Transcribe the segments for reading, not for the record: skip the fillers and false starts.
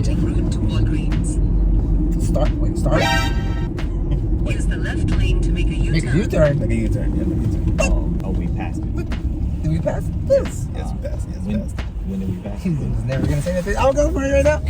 taking route to Walgreens. Start. Use the left lane to make a U-turn. Make a U-turn. Make a U-turn. Yeah, make a U-turn. Oh, we passed it. Did we pass this? Yes, we passed. Yes, we passed. When did we pass He it? was never gonna say anything. I'll go for it right now.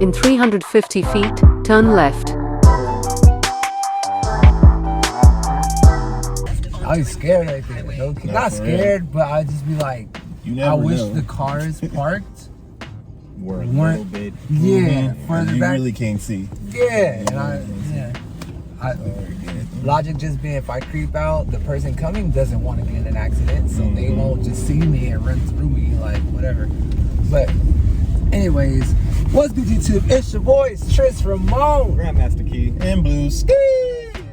In 350 feet, turn left. I was scared right there. Okay. Not scared, but I'd just be like, I wish the cars parked We're a little bit. Further you back. really can't see. Yeah, logic just being, if I creep out, the person coming doesn't want to get in an accident, so they won't just see me and run through me, like whatever. But anyways, what's good, YouTube? It's your boys, Tris Ramon, Grandmaster Key. And Blue Ski. and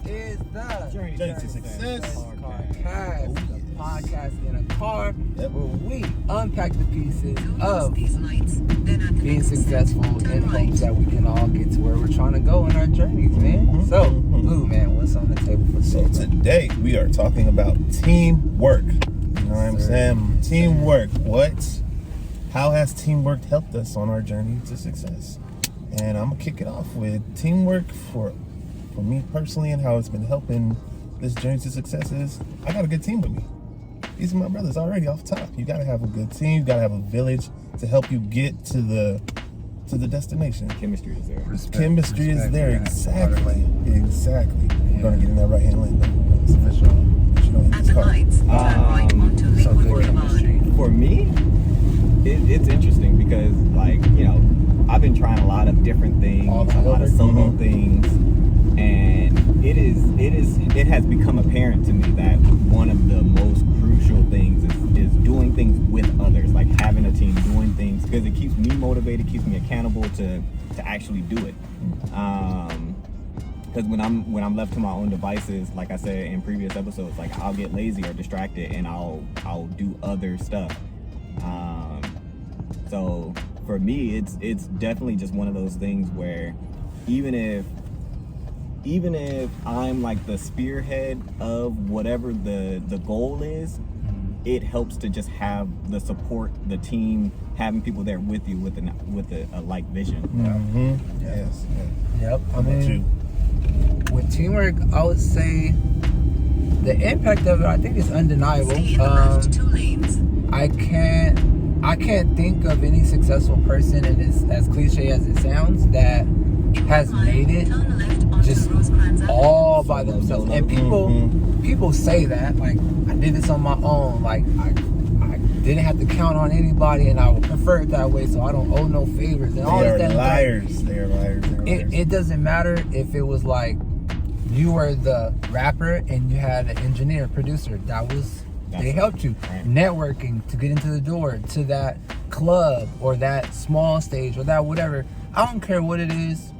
this is the Journey to Success. Carcast, the podcast in a car Yep. where we unpack the pieces Don't of use these lights. Then at the being next successful stop, in turn hopes right. that we can all get to where we're trying to go in our journeys, man. So, Blue, man, what's on the table for So today? today we are talking about teamwork. You know what I'm saying? Teamwork. How has teamwork helped us on our journey to success? And I'm gonna kick it off with teamwork for me personally, and how it's been helping this journey to success is I got a good team with me. These are my brothers already off top. You gotta have a good team. You gotta have a village to help you get to the destination. Chemistry is there. Chemistry is there, yeah. exactly. We're gonna get in that right hand lane. For sure. At the lights, turn right onto So Lakewood good Boulevard. chemistry. For me, it's interesting because, like, you know, I've been trying a lot of different things, All a lot of over. solo things, and it has become apparent to me that one of the most crucial things is doing things with others, like having a team, doing things, because it keeps me motivated, keeps me accountable to actually do it. Because when I'm left to my own devices, like I said in previous episodes, like I'll get lazy or distracted and I'll do other stuff. So for me, it's definitely just one of those things where even if I'm like the spearhead of whatever the goal is, it helps to just have the support, the team, having people there with you with a like vision. Yes. Yep. How about you? With teamwork, I would say the impact of it, I think, is undeniable. Stay in the left 2 lanes. I can't think of any successful person, and it's as cliche as it sounds, that has made it Turn left onto just Rosecrans Avenue. all by themselves. And people say that, like, I did this on my own, like I didn't have to count on anybody, and I would prefer it that way, so I don't owe no favors and all this. They are liars. It doesn't matter if it was like you were the rapper and you had an engineer, producer. They helped you. Right. Networking to get into the door to that club or that small stage or that whatever. I don't care what it is.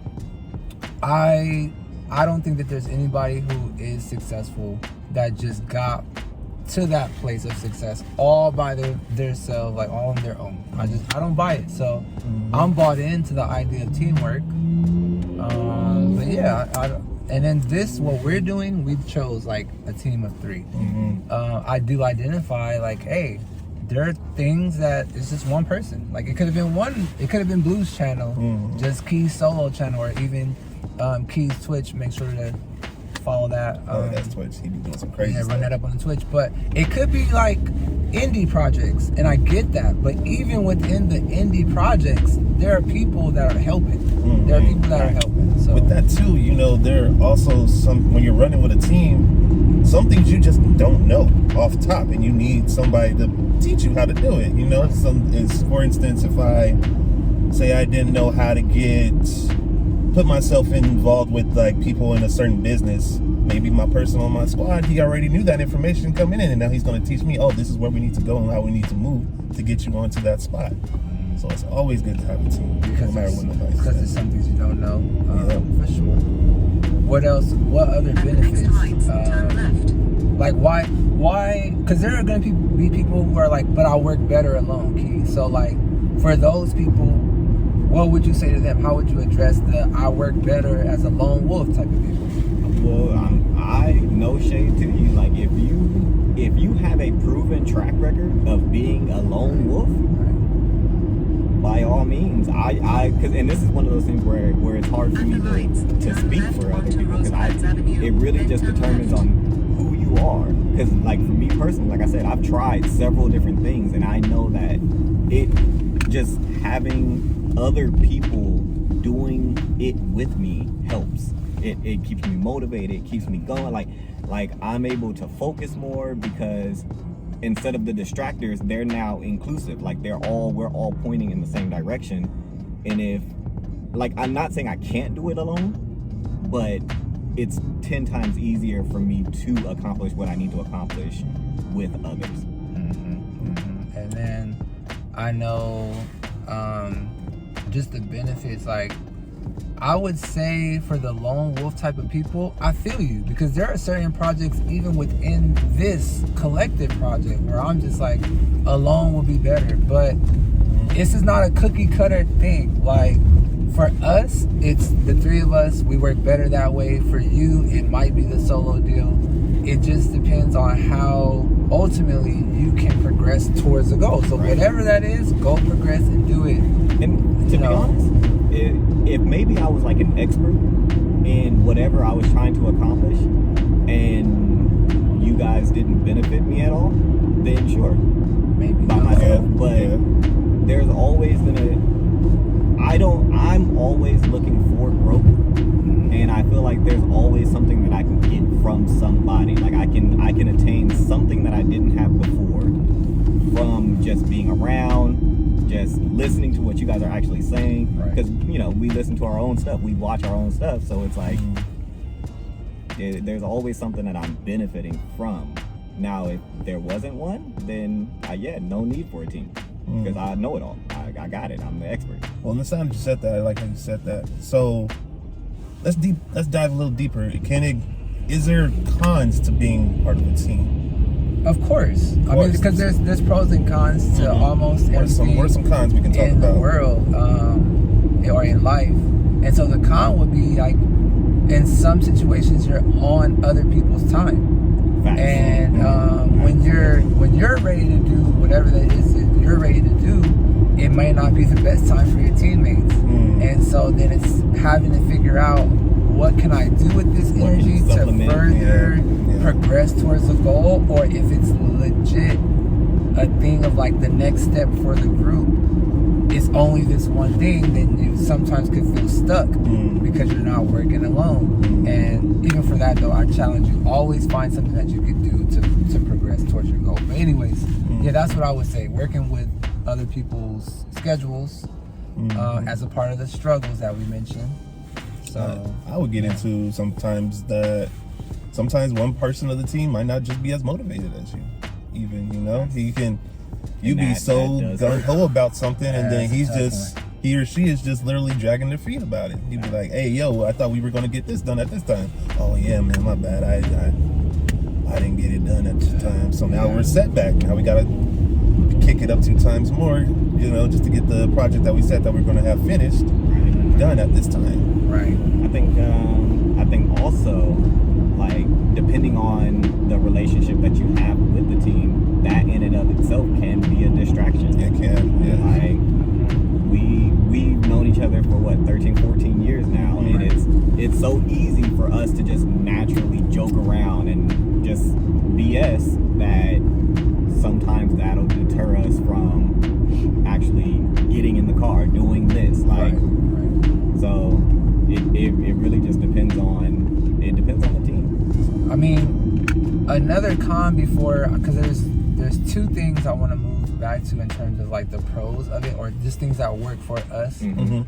I don't think that there's anybody who is successful that just got to that place of success all by themselves, like all on their own. I don't buy it. So I'm bought into the idea of teamwork. But yeah, and then what we're doing, we chose like a team of 3. I do identify like, hey, there are things that it's just one person. Like it could have been Blue's channel, just Key's solo channel, or even Key's Twitch. Make sure to follow that. That's Twitch. He be doing some crazy stuff. Run that up on the Twitch. But it could be like indie projects, and I get that. But even within the indie projects, there are people that are helping. There are people that are helping. So with that too, you know, there are also some, when you're running with a team, some things you just don't know off top, and you need somebody to teach you how to do it. You know, for instance, if I say I didn't know how to put myself involved with like people in a certain business, maybe my person on my squad, he already knew that information coming in, and now he's going to teach me, oh, this is where we need to go and how we need to move to get you onto that spot. So it's always good to have a team, no matter what nobody's because there's some things you don't know. For sure. What else? What other At the next benefits? lights, turn left. Like why? Because there are going to be people who are like, but I work better alone, Key. So like, for those people, what would you say to them? How would you address the I work better as a lone wolf type of people? Well, I no shade to you. Like if you have a proven track record of being a lone wolf, by all means, because and this is one of those things where it's hard for me to speak for other people, because it really just determines on who you are. Because like for me personally, like I said, I've tried several different things, and I know that it just having other people doing it with me helps. It keeps me motivated. It keeps me going. Like I'm able to focus more because instead of the distractors, they're now inclusive. Like we're all pointing in the same direction. And if, like, I'm not saying I can't do it alone, but it's 10 times easier for me to accomplish what I need to accomplish with others. And then I know just the benefits, like I would say for the lone wolf type of people, I feel you, because there are certain projects even within this collective project where I'm just like, alone would be better. But this is not a cookie cutter thing. Like for us, it's the three of us, we work better that way. For you, it might be the solo deal. It just depends on how ultimately you can progress towards the goal. So whatever that is, go progress and do it. And to be honest, if maybe I was like an expert in whatever I was trying to accomplish and you guys didn't benefit me at all, then sure, Maybe by not. myself. But there's always I'm always looking for growth, and I feel like there's always something that I can get from somebody. Like I can attain something that I didn't have before from just being around, just listening to what you guys are actually saying. Because we listen to our own stuff, we watch our own stuff, so it's like there's always something that I'm benefiting from. Now, if there wasn't one, then no need for a team, because I know it all. I got it. I'm the expert. Well, in the sound you said that, I like how you said that. So let's dive a little deeper. Is there cons to being part of a team? Of course. I mean, because there's pros and cons to almost everything. What are some cons we can talk in about? the world, or in life. And so the con would be like, in some situations, you're on other people's time. Facts. And when you're ready to do whatever that is that you're ready to do, it may not be the best time for your teammates. And so then it's having to figure out, what can I do with this energy to further progress towards the goal, or if it's legit a thing of like the next step for the group is only this one thing, then you sometimes could feel stuck because you're not working alone. And even for that though, I challenge you, always find something that you can do to progress towards your goal. But anyways, that's what I would say, working with other people's schedules as a part of the struggles that we mentioned. So I would get into sometimes one person of the team might not just be as motivated as you. Even, you be so gung-ho about something, and then he or she is just literally dragging their feet about it. You'd be like, hey, yo, I thought we were going to get this done at this time. Oh yeah, man, my bad. I didn't get it done at this time. So now we're set back. Now we got to kick it up 2 times more, just to get the project that we said that we're going to have finished done at this time. Right. I think also, like, depending on the relationship that you have with the team, that in and of itself can be a distraction. It can, yeah. Like, we've known each other for 13, 14 years now, and it's so easy for us to just naturally joke around and just BS that sometimes that'll deter us from actually getting in the car, doing this. Like, so it really just depends on the team. I mean, another con because there's 2 things I want to move back to in terms of like the pros of it, or just things that work for us.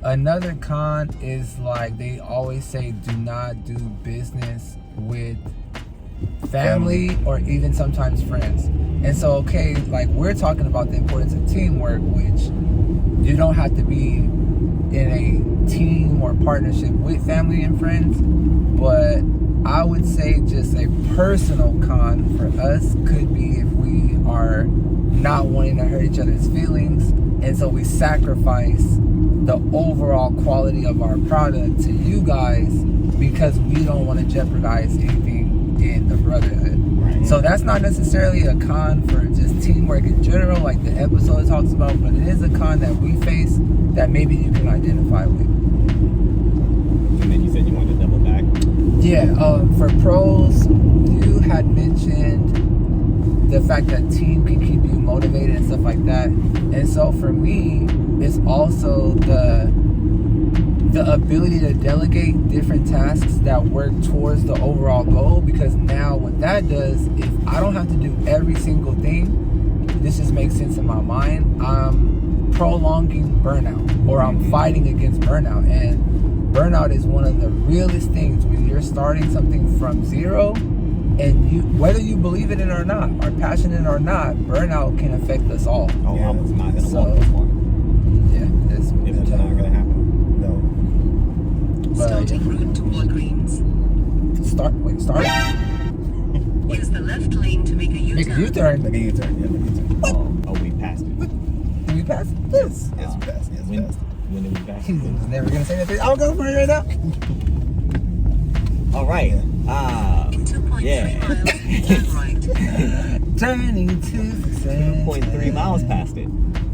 Another con is, like, they always say, do not do business with family or even sometimes friends. And so, okay, like, we're talking about the importance of teamwork, which you don't have to be in a team or partnership with family and friends, but say just a personal con for us could be if we are not wanting to hurt each other's feelings, and so we sacrifice the overall quality of our product to you guys because we don't want to jeopardize anything in the brotherhood. Right. So that's not necessarily a con for just teamwork in general, like the episode talks about, but it is a con that we face that maybe you can identify with. And then you said you wanted to double back. Yeah, for pros, you had mentioned the fact that team can keep you motivated and stuff like that. And so for me, it's also the ability to delegate different tasks that work towards the overall goal, because now what that does, if I don't have to do every single thing, this just makes sense in my mind, I'm prolonging burnout, or I'm fighting against burnout. And burnout is one of the realest things when you're starting something from zero, and you, whether you believe it in or not, are passionate or not, burnout can affect us all. Oh, Yeah. I was not going to walk this far. Yeah, it's It's not going to happen. No. Starting route to Walgreens. Start. Use the left lane to make a U-turn. Make a U-turn. Make a U-turn. Yeah, make a U-turn. Oh, we passed it. Did we pass? Yes. Yes, we passed. Yes, we When, passed. when did we pass He's it? never gonna say that. I'll go for it right now. All right. In 2.3 Yeah. miles, turn right. Journey to success. 2.3 miles past it.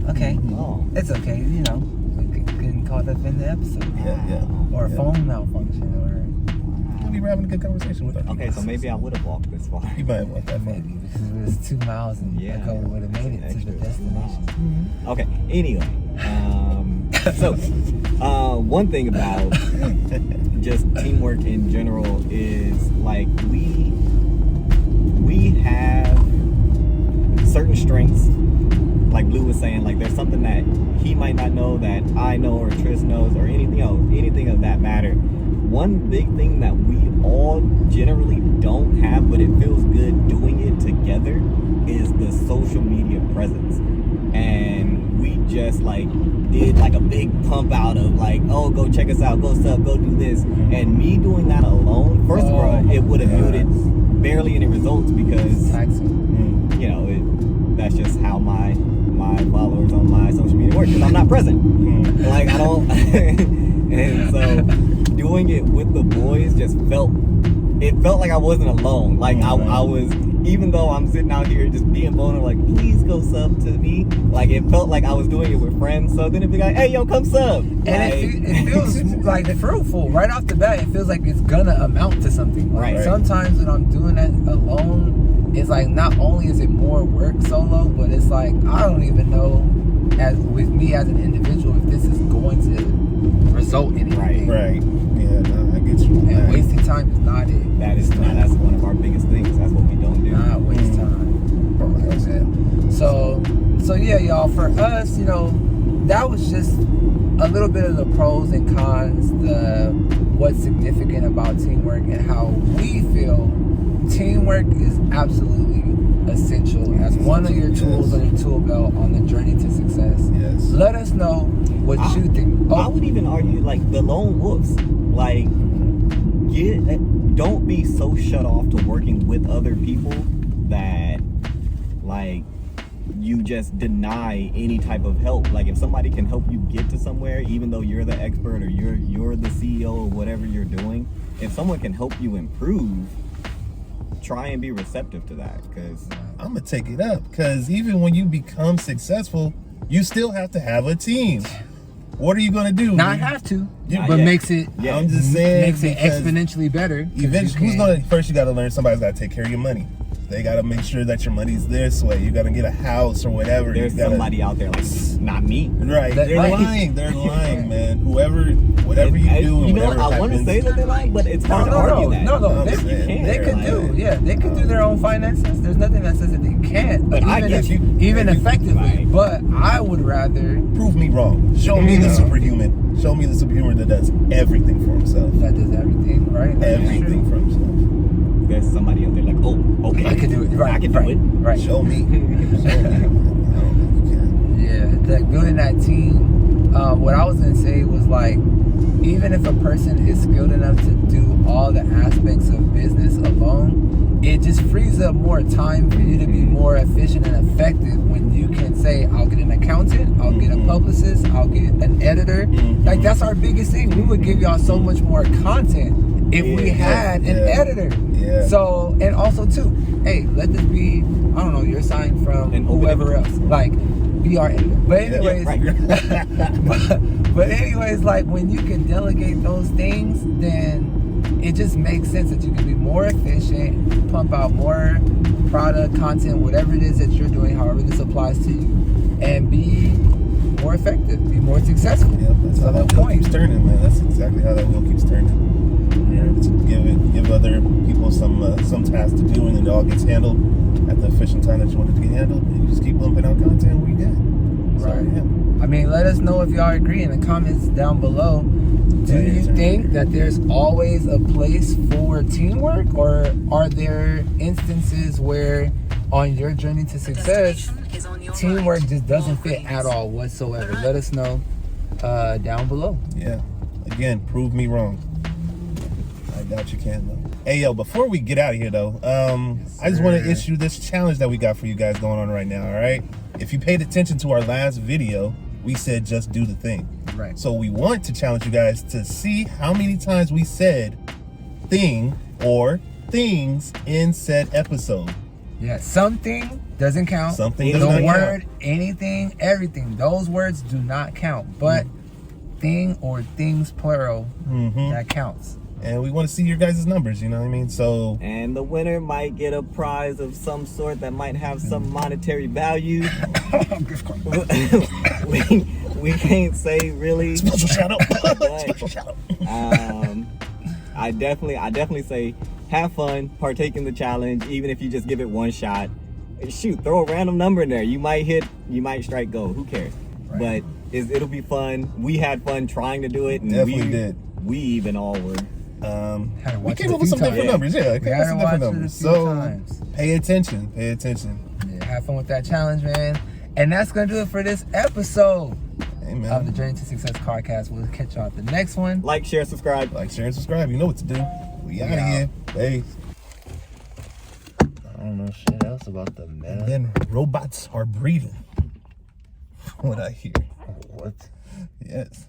Okay. Oh. It's okay, you know. We get getting caught up in the episode. Yeah. Or a Yeah. phone malfunction, We were having a good conversation with our Okay, so maybe I would have walked this far. You might want that. maybe because it was 2 miles and Yeah. ago we would have made it to the Extra destination. Okay, anyway. So, one thing about just teamwork in general is like we have certain strengths. Like Blue was saying, like there's something that he might not know that I know or Tris knows or anything of that matter. One big thing that we all generally don't have, but it feels good doing it together, is the social media presence. And we just like did like a big pump out of like, oh, go check us out, go sub, go do this. And me doing that alone, first of all, it would have yielded barely any results because, Taxi. you know, that's just how my followers on my social media work, because I'm not present. Like I don't, and so doing it with the boys just felt like I wasn't alone. Like I was, even though I'm sitting out here just being vulnerable, like please go sub to me. Like it felt like I was doing it with friends. So then it'd be like, hey yo, come sub. And Like, it feels like fruitful right off the bat. It feels like it's gonna amount to something. Like Right. sometimes when I'm doing that alone, it's like not only is it more work solo, but it's like I don't even know, as with me as an individual, if this is going to result in anything. Right. Yeah, no, I get you. And wasting time is not it. that's one of our biggest things. That's what we don't do. Not waste time. So yeah, y'all. For us, you know, that was just a little bit of the pros and cons, what's significant about teamwork, and how we feel teamwork is absolutely essential as one of your tools on your tool belt on the journey to success. Yes. Let us know what you think. I would even argue like the lone wolves. Like, don't be so shut off to working with other people that like you just deny any type of help. Like if somebody can help you get to somewhere, even though you're the expert or you're the CEO or whatever you're doing, if someone can help you improve, try and be receptive to that. Because I'm gonna take it up, because even when you become successful, you still have to have a team. What are you gonna do? Not have to, Yeah. but Yeah. makes it Yeah. I'm just saying, makes it because exponentially better. 'Cause Eventually, you who's can- gonna first? You gotta learn. Somebody's gotta take care of your money. They gotta make sure that your money's this way. You gotta get a house or whatever. there's you gotta, somebody out there like, not me. Right? That- They're right. lying. They're lying, man. Whatever you And, do, and you know, whatever I want to happens, say that they're lying, but it's hard to No, argue that. no. I'm saying, They could do, yeah. They could do their own finances. There's nothing that says that they can't. But I get you. Even effectively. Right. But I would rather prove me wrong. Show me the superhuman. Show me the superhuman that does everything for himself. that does everything, right? That's Everything true. for himself. There's somebody out there like, oh, okay, I could do it. Right. I can right, do it. Right. Show me. Show me. I don't think you can. Yeah, like building that team. What I was gonna say was like, even if a person is skilled enough to do all the aspects of business alone, just frees up more time for you to be more efficient and effective when you can say, I'll get an accountant, I'll get a publicist, I'll get an editor. Like, that's our biggest thing. We would give y'all so much more content if we had an editor. Yeah. So, and also too, hey, let this be, I don't know, your sign from whoever else. Like, be our editor. But anyways, but anyways, like, when you can delegate those things, then it just makes sense that you can be more efficient, pump out more product, content, whatever it is that you're doing, however this applies to you, and be more effective, be more successful. Yep, that's how that wheel keeps turning, man. That's exactly how that wheel keeps turning. To give other people some tasks to do, and then it all gets handled at the efficient time that you want it to get handled. And you just keep pumping out content, we good. Right. So, yeah. I mean, let us know if y'all agree in the comments down below. Do you think that there's always a place for teamwork, or are there instances where on your journey to success, teamwork just doesn't fit at all whatsoever? Let us know down below. Yeah. Again, prove me wrong. I doubt you can, though. Hey, yo, before we get out of here, though, I just want to issue this challenge that we got for you guys going on right now, all right? If you paid attention to our last video, we said just do the thing. Right. So we want to challenge you guys to see how many times we said thing or things in said episode. Yeah, something doesn't count. Something the does not word, count. anything, everything. Those words do not count. But thing or things plural, that counts. And we want to see your guys' numbers, you know what I mean? So, And the winner might get a prize of some sort that might have some monetary value. we can't say really. special shout out. But, Special shout out. I definitely say have fun, partake in the challenge, even if you just give it one shot. Shoot, throw a random number in there. You might hit, you might strike gold. Who cares? Right. But it'll be fun. We had fun trying to do it, and Definitely did. We even all were. We came up with some different numbers. Yeah, We had to watch it a few So times. pay attention. Pay attention. Yeah, have fun with that challenge, man. And that's gonna do it for this episode Amen. of the Journey to Success Carcast. We'll catch y'all at the next one. Like, share, subscribe. Like, share, and subscribe. You know what to do. We out of here. Peace. I don't know shit else about the meta. And then robots are breeding. What I hear. What? Yes.